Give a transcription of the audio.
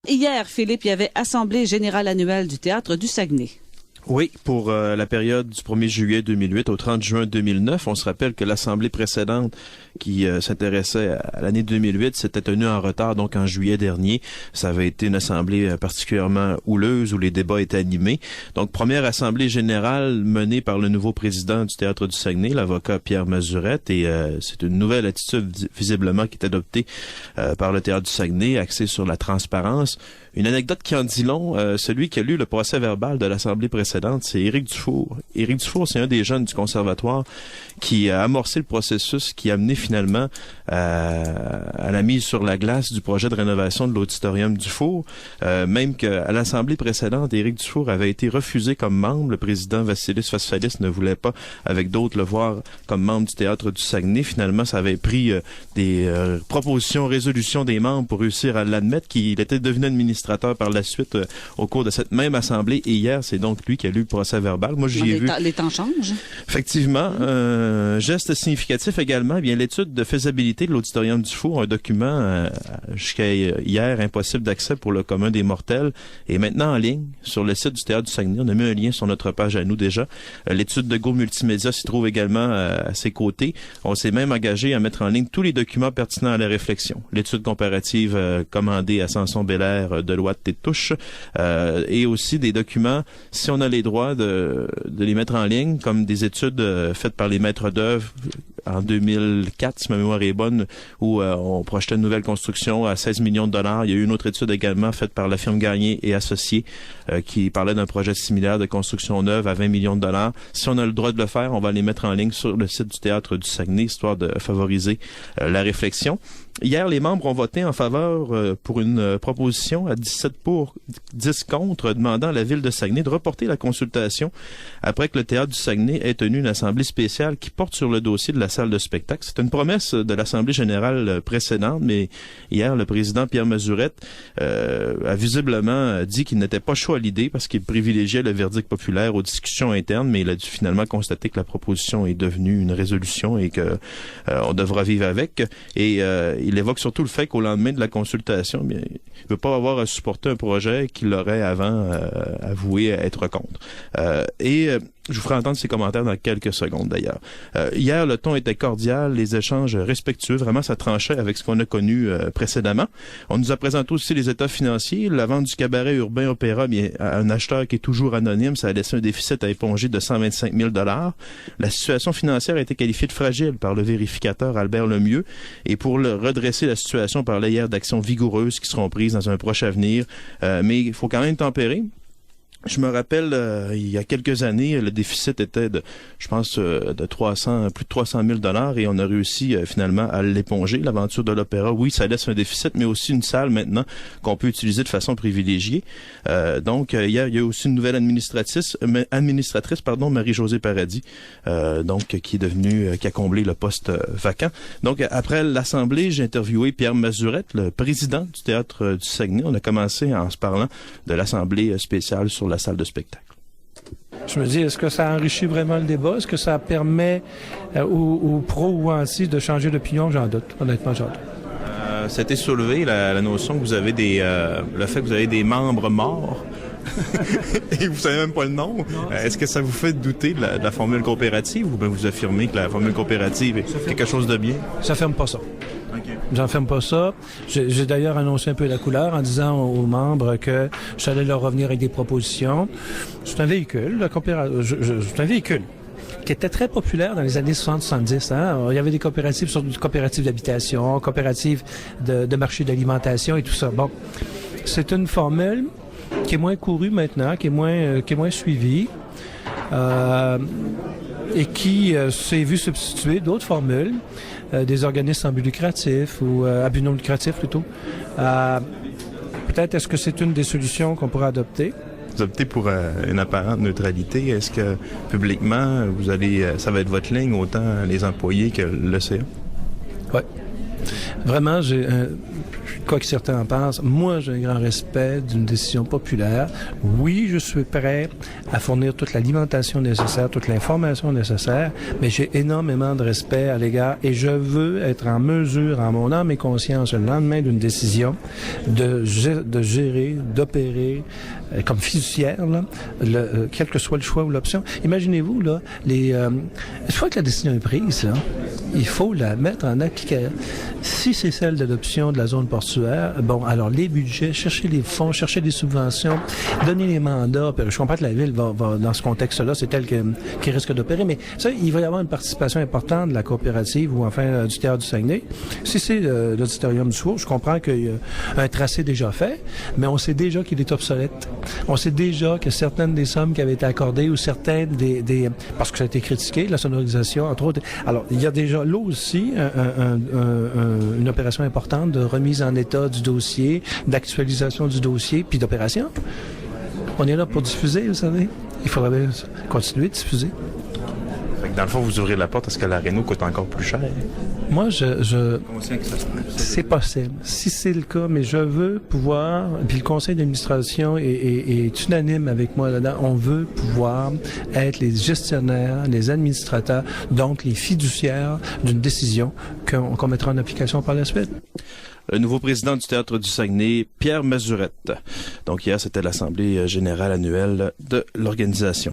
Hier, Philippe, il y avait Assemblée générale annuelle du Théâtre du Saguenay. Oui, pour la période du 1er juillet 2008 au 30 juin 2009. On se rappelle que l'Assemblée précédente qui s'intéressait à l'année 2008 s'était tenue en retard, donc en juillet dernier. Ça avait été une assemblée particulièrement houleuse où les débats étaient animés. Donc, première assemblée générale menée par le nouveau président du Théâtre du Saguenay, l'avocat Pierre Mazurette. Et c'est une nouvelle attitude visiblement qui est adoptée par le Théâtre du Saguenay, axée sur la transparence. Une anecdote qui en dit long, celui qui a lu le procès verbal de l'Assemblée précédente, c'est Éric Dufour. Éric Dufour, c'est un des jeunes du Conservatoire qui a amorcé le processus qui a amené finalement à la mise sur la glace du projet de rénovation de l'auditorium Dufour. Même qu'à l'Assemblée précédente, Éric Dufour avait été refusé comme membre. Le président Vassilis Fasfalis ne voulait pas, avec d'autres, le voir comme membre du Théâtre du Saguenay. Finalement, ça avait pris des propositions, résolutions des membres pour réussir à l'admettre qu'il était devenu administrateur par la suite au cours de cette même assemblée. Et hier, c'est donc lui qui a lu le procès verbal. Moi, j'y ai vu. Les temps changent. Effectivement. Geste significatif également, bien l'étude de faisabilité de l'auditorium Dufour, un document jusqu'à hier impossible d'accès pour le commun des mortels, est maintenant en ligne sur le site du Théâtre du Saguenay. On a mis un lien sur notre page à nous déjà. L'étude de Go Multimédia s'y trouve également à ses côtés. On s'est même engagé à mettre en ligne tous les documents pertinents à la réflexion. L'étude comparative commandée à Samson-Belair de loi de Tétouche, et aussi des documents, si on a les droits de les mettre en ligne, comme des études faites par les maîtres d'œuvre en 2004, si ma mémoire est bonne, où on projetait une nouvelle construction à 16 millions de dollars. Il y a eu une autre étude également faite par la firme Gagné et Associés qui parlait d'un projet similaire de construction neuve à 20 millions de dollars. Si on a le droit de le faire, on va les mettre en ligne sur le site du Théâtre du Saguenay, histoire de favoriser la réflexion. Hier, les membres ont voté en faveur pour une proposition à 17 pour, 10 contre, demandant à la Ville de Saguenay de reporter la consultation après que le Théâtre du Saguenay ait tenu une assemblée spéciale qui porte sur le dossier de la salle de spectacle. C'est une promesse de l'Assemblée générale précédente, mais hier, le président Pierre Mazurette a visiblement dit qu'il n'était pas chaud à l'idée parce qu'il privilégiait le verdict populaire aux discussions internes, mais il a dû finalement constater que la proposition est devenue une résolution et que on devra vivre avec. Et il évoque surtout le fait qu'au lendemain de la consultation, bien, il ne veut pas avoir à supporter un projet qu'il aurait avant avoué être contre. Je vous ferai entendre ses commentaires dans quelques secondes d'ailleurs. Hier, le ton était cordial, les échanges respectueux. Vraiment, ça tranchait avec ce qu'on a connu précédemment. On nous a présenté aussi les états financiers. La vente du cabaret urbain Opéra, bien, à un acheteur qui est toujours anonyme, ça a laissé un déficit à éponger de 125 000 $. La situation financière a été qualifiée de fragile par le vérificateur Albert Lemieux. Et pour redresser la situation, on parlait hier d'actions vigoureuses qui seront prises dans un proche avenir. Mais il faut quand même tempérer. Je me rappelle, il y a quelques années, le déficit était de, je pense, plus de 300 000 $ et on a réussi finalement à l'éponger. L'aventure de l'Opéra, oui, ça laisse un déficit, mais aussi une salle maintenant qu'on peut utiliser de façon privilégiée. Donc, hier, il y a aussi une nouvelle administratrice, Marie-Josée Paradis, qui est devenue, qui a comblé le poste vacant. Donc, après l'Assemblée, j'ai interviewé Pierre Mazurette, le président du Théâtre du Saguenay. On a commencé en se parlant de l'Assemblée spéciale sur la salle de spectacle. Je me dis, est-ce que ça enrichit vraiment le débat? Est-ce que ça permet aux pros ou anti de changer d'opinion? J'en doute. Honnêtement, j'en doute. C'était soulevé la notion que vous avez le fait que vous avez des membres morts. Et vous savez même pas le nom. Est-ce que ça vous fait douter de la formule coopérative ou bien vous affirmez que la formule coopérative est quelque chose de bien? Ça ferme pas ça. Okay. J'enferme pas ça. J'ai d'ailleurs annoncé un peu la couleur en disant aux membres que j'allais leur revenir avec des propositions. C'est un véhicule, c'est un véhicule qui était très populaire dans les années 60-70. Hein? Il y avait des coopératives, surtout des coopératives d'habitation, coopératives de marché d'alimentation et tout ça. Bon, c'est une formule qui est moins courue maintenant, qui est moins suivie, et qui s'est vu substituer d'autres formules, des organismes sans but lucratif ou à but non lucratif plutôt. Peut-être est-ce que c'est une des solutions qu'on pourrait adopter? Vous optez pour une apparente neutralité. Est-ce que publiquement, ça va être votre ligne, autant les employés que l'OCA? Oui. Vraiment, quoi que certains en pensent, moi, j'ai un grand respect d'une décision populaire. Oui, je suis prêt à fournir toute l'alimentation nécessaire, toute l'information nécessaire, mais j'ai énormément de respect à l'égard et je veux être en mesure, en mon âme et conscience, le lendemain d'une décision, de gérer, d'opérer comme fiduciaire, là, quel que soit le choix ou l'option. Imaginez-vous, là, une fois que la décision est prise, là, il faut la mettre en application. Si c'est celle de l'option de la zone portuaire, bon, alors les budgets, chercher les fonds, chercher des subventions, donner les mandats. Je comprends que la Ville va dans ce contexte-là, c'est elle qui risque d'opérer, mais ça, il va y avoir une participation importante de la coopérative ou enfin du Théâtre du Saguenay. Si c'est l'Auditorium du Four, je comprends qu'il y a un tracé déjà fait, mais on sait déjà qu'il est obsolète. On sait déjà que certaines des sommes qui avaient été accordées ou certaines parce que ça a été critiqué, la sonorisation, entre autres. Alors, il y a déjà là aussi une opération importante de remise en état du dossier, d'actualisation du dossier, puis d'opération. On est là pour diffuser, vous savez. Il faudrait continuer de diffuser. Fait que dans le fond, vous ouvrez la porte à ce que la réno coûte encore plus cher. Moi, c'est possible. Si c'est le cas, mais je veux pouvoir, puis le conseil d'administration est unanime avec moi là-dedans, on veut pouvoir être les gestionnaires, les administrateurs, donc les fiduciaires d'une décision qu'on mettra en application par la suite. Le nouveau président du Théâtre du Saguenay, Pierre Mazurette. Donc hier, c'était l'Assemblée générale annuelle de l'organisation.